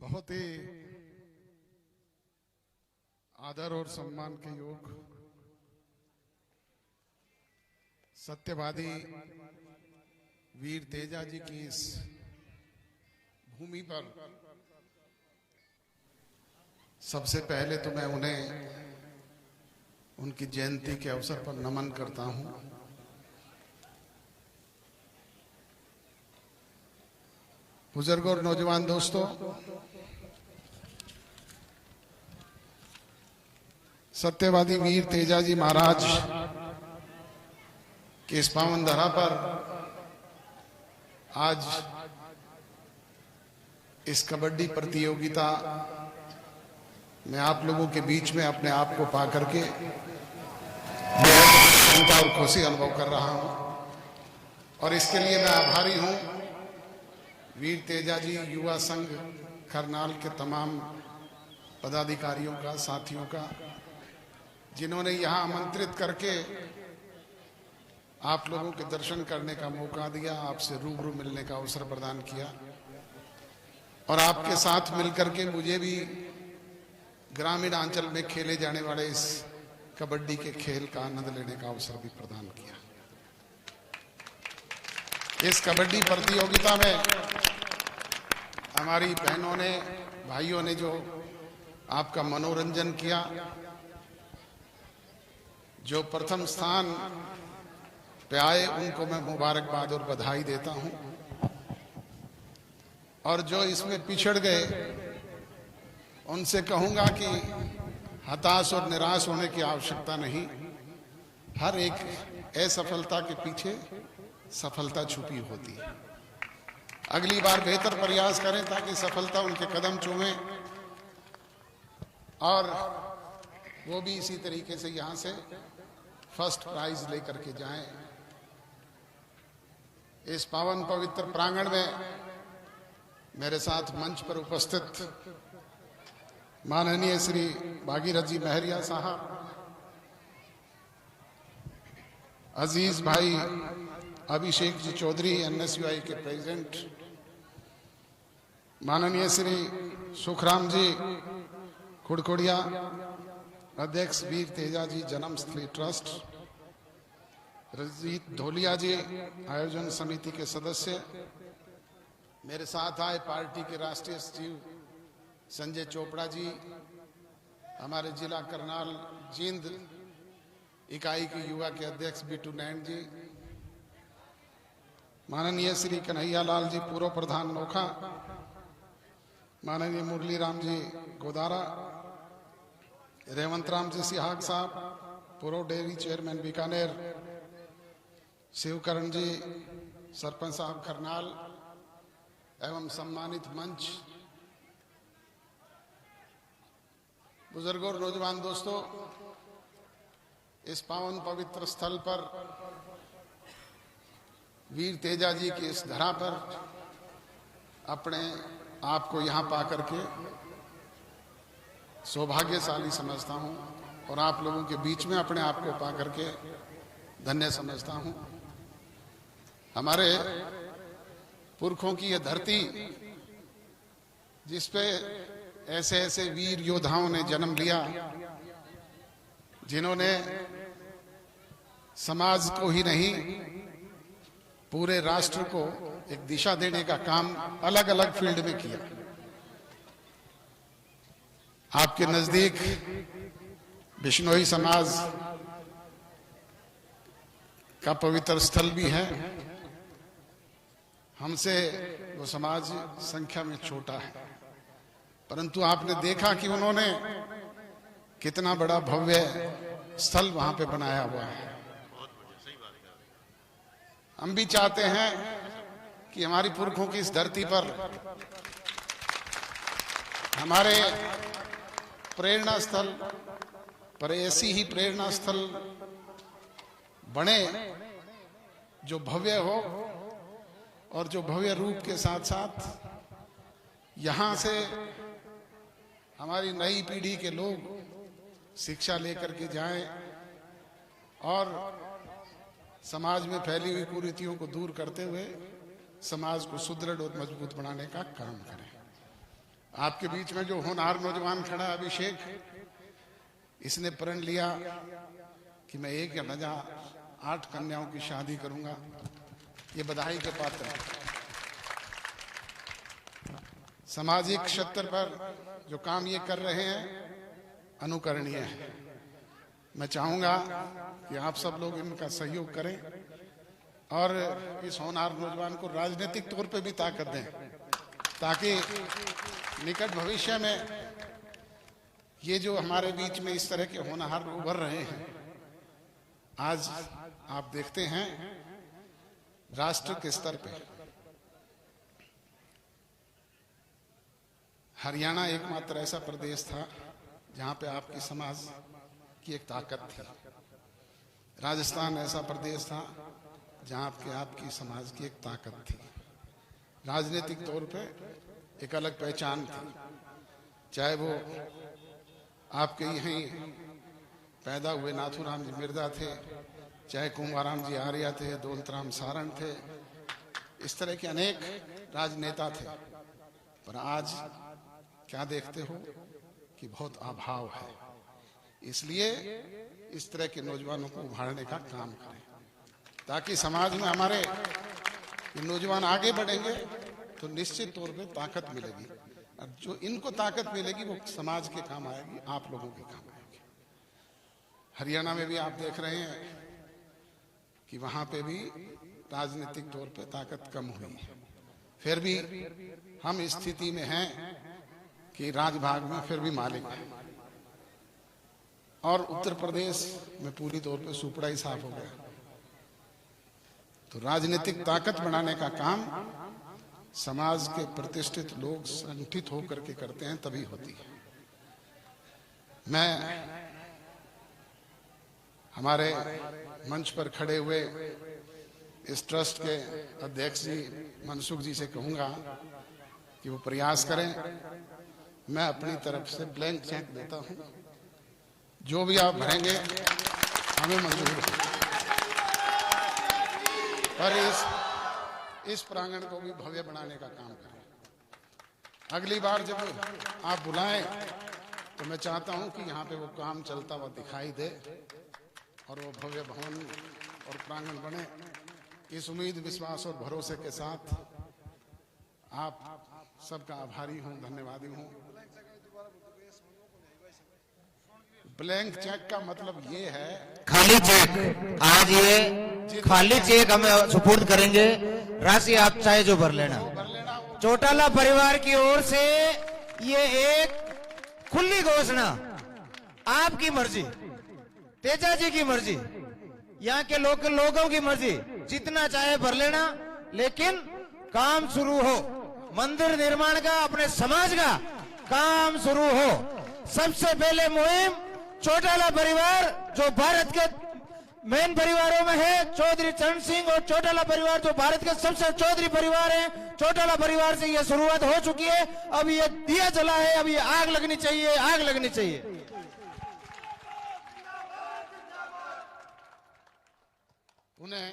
बहुत ही आदर और सम्मान के योग सत्यवादी वीर तेजा जी की इस भूमि पर सबसे पहले तो मैं उन्हें उनकी जयंती के अवसर पर नमन करता हूं। बुजुर्ग और नौजवान दोस्तों, सत्यवादी वीर तेजा जी महाराज के इस पावन धरा पर आज इस कबड्डी प्रतियोगिता में आप लोगों के बीच में अपने आप को पा करके बेहद और खुशी अनुभव कर रहा हूं और इसके लिए मैं आभारी हूं वीर तेजा जी युवा संघ करनाल के तमाम पदाधिकारियों का, साथियों का, जिन्होंने यहां आमंत्रित करके आप लोगों के दर्शन करने का मौका दिया, आपसे रूबरू मिलने का अवसर प्रदान किया और आपके साथ मिलकर के मुझे भी ग्रामीण अंचल में खेले जाने वाले इस कबड्डी के खेल का आनंद लेने का अवसर भी प्रदान किया। इस कबड्डी प्रतियोगिता में हमारी बहनों ने, भाइयों ने जो आपका मनोरंजन किया, जो प्रथम स्थान पे आए उनको मैं मुबारकबाद और बधाई देता हूं और जो इसमें पिछड़ गए उनसे कहूंगा कि हताश और निराश होने की आवश्यकता नहीं। हर एक असफलता के पीछे सफलता छुपी होती है। अगली बार बेहतर प्रयास करें ताकि सफलता उनके कदम चूमे और वो भी इसी तरीके से यहां से फर्स्ट प्राइज लेकर के जाएं। इस पावन पवित्र प्रांगण में मेरे साथ मंच पर उपस्थित माननीय श्री भागीरथ जी महरिया साहब, अजीज भाई अभिषेक जी चौधरी एनएसयूआई के प्रेसिडेंट, माननीय श्री सुखराम जी खुड़खुड़िया अध्यक्ष वीर तेजा जी जन्मस्थली ट्रस्ट, रजीत धोलिया जी आयोजन समिति के सदस्य, मेरे साथ आए पार्टी के राष्ट्रीय सचिव संजय चोपड़ा जी, हमारे जिला करनाल जींद इकाई के युवा के अध्यक्ष बिट्टू नैन जी, माननीय श्री कन्हैया लाल जी पूर्व प्रधान नोखा, माननीय मुरली राम जी गोदारा, रेवंत राम जी सिहाग साहब पूर्व डेयरी चेयरमैन बीकानेर, शिवकरण जी सरपंच साहब करनाल एवं सम्मानित मंच, बुजुर्गों और नौजवान दोस्तों, इस पावन पवित्र स्थल पर वीर तेजा जी की इस धरा पर अपने आप को यहां पा करके सौभाग्यशाली समझता हूं और आप लोगों के बीच में अपने आप को पा करके धन्य समझता हूं। हमारे पुरखों की यह धरती जिस पे ऐसे ऐसे वीर योद्धाओं ने जन्म लिया, जिन्होंने समाज को ही नहीं पूरे राष्ट्र को एक दिशा देने का काम अलग अलग फील्ड में किया। आपके नजदीक बिश्नोई समाज का पवित्र स्थल भी है। हमसे वो समाज संख्या में छोटा है, परंतु आपने देखा कि उन्होंने कितना बड़ा भव्य स्थल वहां पे बनाया हुआ है। हम भी चाहते हैं कि हमारी पुरखों की इस धरती पर हमारे प्रेरणा स्थल पर ऐसी ही प्रेरणा स्थल बने जो भव्य हो और जो भव्य रूप के साथ साथ यहां से हमारी नई पीढ़ी के लोग शिक्षा लेकर के जाएं और समाज में फैली हुई कुरीतियों को दूर करते हुए समाज को सुदृढ़ और मजबूत बनाने का काम करें। आपके बीच में जो होनहार नौजवान खड़ा है अभिषेक, इसने प्रण लिया कि मैं 1 या न 8 कन्याओं की शादी करूंगा। ये बधाई के पात्र है। सामाजिक क्षेत्र पर जो काम ये कर रहे हैं अनुकरणीय है। मैं चाहूंगा कि आप सब लोग इनका सहयोग करें और इस होनहार नौजवान को राजनीतिक तौर पे भी ताकत दें, ताकि निकट भविष्य में ये जो हमारे बीच में इस तरह के होनहार उभर रहे हैं, आज आप देखते हैं राष्ट्र के स्तर पे हरियाणा एकमात्र ऐसा प्रदेश था जहां पे आपकी समाज की एक ताकत थी। राजस्थान ऐसा प्रदेश था जहां आपकी समाज की एक ताकत थी। राजनीतिक तौर पे एक अलग पहचान थी। चाहे वो आपके यहीं पैदा हुए नाथूराम जी मिर्जा थे, चाहे कुंभाराम जी आर्या थे, दौलतराम सारण थे, इस तरह के अनेक राजनेता थे। पर आज क्या देखते हो कि बहुत अभाव है। इसलिए इस तरह के नौजवानों को उभारने का काम करें, ताकि समाज में हमारे नौजवान आगे बढ़ेंगे तो निश्चित तौर पे ताकत मिलेगी, और जो इनको ताकत मिलेगी वो समाज के काम आएगी, आप लोगों के काम आएगी। हरियाणा में भी आप देख रहे हैं कि वहां पे भी राजनीतिक तौर पे ताकत कम हुई है। फिर भी हम इस स्थिति में हैं कि राजभाग में फिर भी मालिक है, और उत्तर प्रदेश में पूरी तौर पे सुपड़ा ही साफ हो गया। तो राजनीतिक ताकत बढ़ाने का काम समाज के प्रतिष्ठित लोग संगठित होकर के करते हैं, तभी होती है। मैं हमारे मंच पर खड़े हुए इस ट्रस्ट के अध्यक्ष जी मनसुख जी से कहूंगा कि वो प्रयास करें। मैं अपनी तरफ से ब्लैंक चेक देता हूं, जो भी आप भरेंगे हमें मंजूर है। पर इस प्रांगण को भी भव्य बनाने का काम करें। अगली बार जब आप बुलाएं तो मैं चाहता हूं कि यहाँ पे वो काम चलता हुआ दिखाई दे और वो भव्य भवन और प्रांगण बने। इस उम्मीद, विश्वास और भरोसे के साथ आप सबका आभारी हूं, धन्यवादी हूं। ब्लैंक चेक का मतलब ये है खाली चेक। आज ये खाली चेक हम सुपुर्द करेंगे। राशि आप चाहे जो भर लेना। चौटाला परिवार की ओर से ये एक खुली घोषणा, आपकी मर्जी, तेजा जी की मर्जी, यहाँ के लोगों की मर्जी, जितना चाहे भर लेना, लेकिन काम शुरू हो। मंदिर निर्माण का, अपने समाज का काम शुरू हो। सबसे पहले मुहिम चौटाला परिवार, जो भारत के मेन परिवारों में है, चौधरी चरण सिंह और चौटाला परिवार जो भारत के सबसे चौधरी परिवार है, चौटाला परिवार से यह शुरुआत हो चुकी है। अब ये दिया जला है, अब ये आग लगनी चाहिए, आग लगनी चाहिए। उन्हें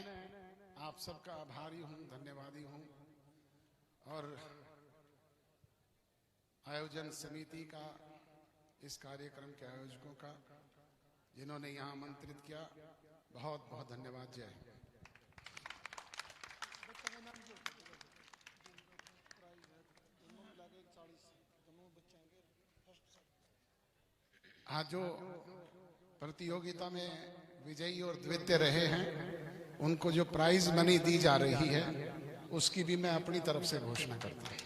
आप सबका आभारी हूं, धन्यवादी हूं, और आयोजन समिति का, इस कार्यक्रम के आयोजकों का, जिन्होंने यहां आमंत्रित किया, बहुत बहुत धन्यवाद। जय हिंद। आज जो प्रतियोगिता में विजयी और द्वितीय रहे हैं, उनको जो प्राइज मनी दी जा रही है, उसकी भी मैं अपनी तरफ से घोषणा करता हूं।